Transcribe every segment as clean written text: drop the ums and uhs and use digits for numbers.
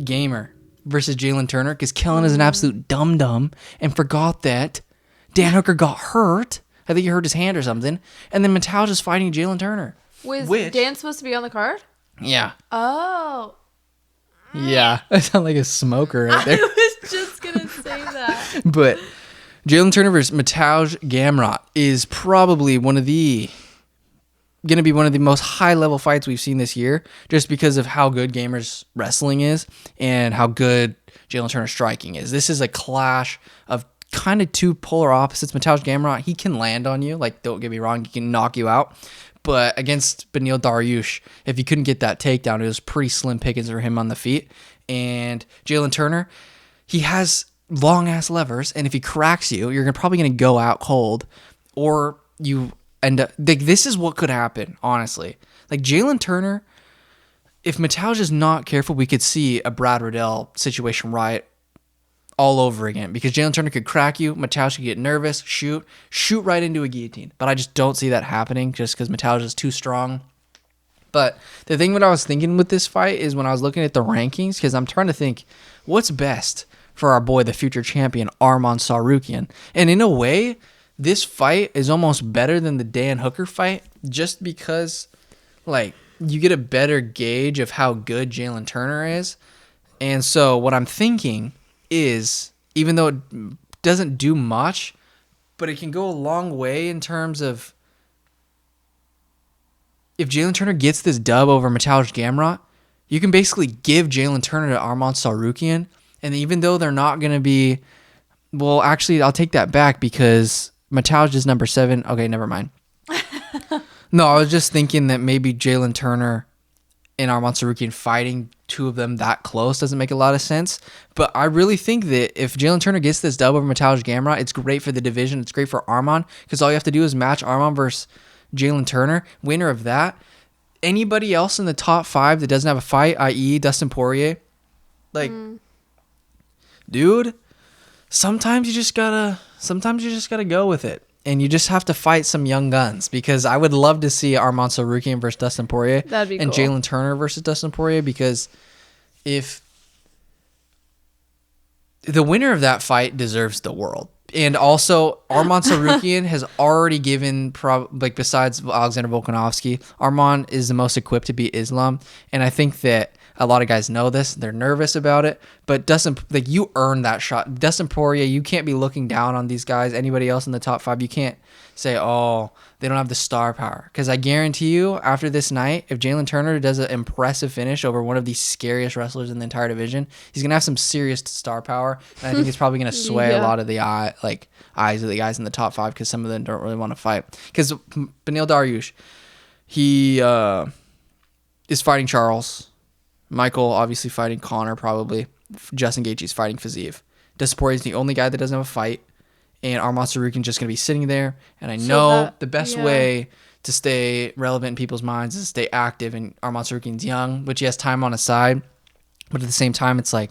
Gamer versus Jalin Turner because Kellen is an absolute dum-dum and forgot that Dan Hooker got hurt. I think he hurt his hand or something. And then Mateusz is fighting Jalin Turner. Was Dan supposed to be on the card? Yeah. Oh. Yeah. I sound like a smoker right there. I was just going to say that. But Jalin Turner versus Mateusz Gamrot is probably going to be one of the most high-level fights we've seen this year just because of how good Gamer's wrestling is and how good Jalin Turner's striking is. This is a clash of kind of two polar opposites. Mateusz Gamrot, he can land on you. Like, don't get me wrong, he can knock you out. But against Beneil Dariush, if he couldn't get that takedown, it was pretty slim pickings for him on the feet. And Jalin Turner, he has long-ass levers, and if he cracks you, you're probably going to go out cold, or you end up... Like, this is what could happen, honestly. Like, Jalin Turner, if Mateusz is not careful, we could see a Brad Riddell situation right all over again, because Jalin Turner could crack you, Mateusz could get nervous, shoot right into a guillotine. But I just don't see that happening just because Mateusz is too strong. But the thing what I was thinking with this fight is when I was looking at the rankings, because I'm trying to think what's best for our boy, the future champion, Arman Tsarukyan. And in a way, this fight is almost better than the Dan Hooker fight just because, like, you get a better gauge of how good Jalin Turner is. And so what I'm thinking is, even though it doesn't do much, but it can go a long way in terms of if Jalin Turner gets this dub over Mateusz Gamrot, you can basically give Jalin Turner to Arman Tsarukyan, and even though they're not going to be, well, actually, I'll take that back because Mateusz is number 7. Okay, never mind. No, I was just thinking that maybe Jalin Turner and Arman Tsarukyan fighting two of them that close doesn't make a lot of sense. But I really think that if Jalin Turner gets this dub over Mateusz Gamrot, it's great for the division. It's great for Arman because all you have to do is match Arman versus Jalin Turner. Winner of that. Anybody else in the top 5 that doesn't have a fight, i.e. Dustin Poirier, like, dude, sometimes you just gotta go with it. And you just have to fight some young guns because I would love to see Arman Tsarukyan versus Dustin Poirier. That'd be and cool. Jalin Turner versus Dustin Poirier, because if the winner of that fight deserves the world. And also, Arman Tsarukyan has already given, besides Alexander Volkanovski, Arman is the most equipped to beat Islam. And I think that a lot of guys know this. They're nervous about it. But Dustin, like, you earned that shot. Dustin Poirier, you can't be looking down on these guys. Anybody else in the top 5, you can't say, oh, they don't have the star power. Because I guarantee you, after this night, if Jalin Turner does an impressive finish over one of the scariest wrestlers in the entire division, he's going to have some serious star power. And I think it's probably going to sway a lot of the eyes of the guys in the top 5 because some of them don't really want to fight. Because Beneil Dariush, he is fighting Charles. Michael obviously fighting Connor probably. Justin Gaethje's fighting Fiziev. Dustin Poirier is the only guy that doesn't have a fight. And Arman Tsarukyan just going to be sitting there. And I know the best way to stay relevant in people's minds is to stay active. And Arman Tsarukyan's young, which he has time on his side. But at the same time, it's like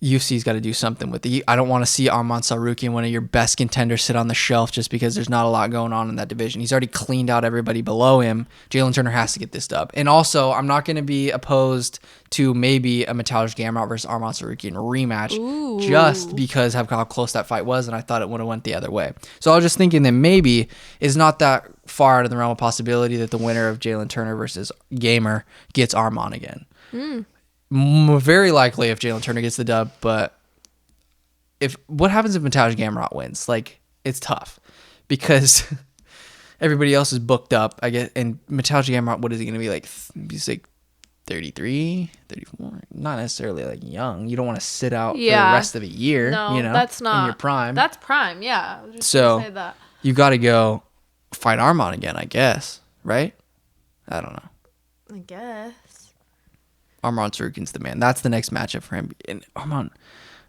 UFC's got to do something with it. I don't want to see Arman Tsarukyan, one of your best contenders, sit on the shelf just because there's not a lot going on in that division. He's already cleaned out everybody below him. Jalin Turner has to get this dub. And also, I'm not going to be opposed to maybe a Mateusz Gamrot versus Arman Tsarukyan rematch just because of how close that fight was, and I thought it would have went the other way. So I was just thinking that maybe it's not that far out of the realm of possibility that the winner of Jalin Turner versus Gamer gets Arman again. Very likely if Jalin Turner gets the dub, but what happens if Mateusz Gamrot wins? Like, it's tough because everybody else is booked up, I guess. And Mateusz Gamrot, what is he going to be like? He's like 33, 34. Not necessarily like young. You don't want to sit out for the rest of a year. No, you know, that's not in your prime. That's prime, yeah. I was just so gonna say that. You got to go fight Arman again, I guess. Right? I don't know. I guess. Arman Tsarukyan's the man. That's the next matchup for him. And Arman,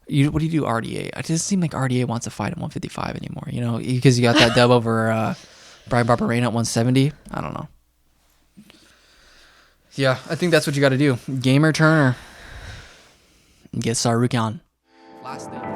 what do you do, RDA? It doesn't seem like RDA wants to fight at 155 anymore, you know, because you got that dub over Brian Barberena at 170. I don't know. Yeah, I think that's what you got to do. Gamer Turner. Get Tsarukyan. Last thing.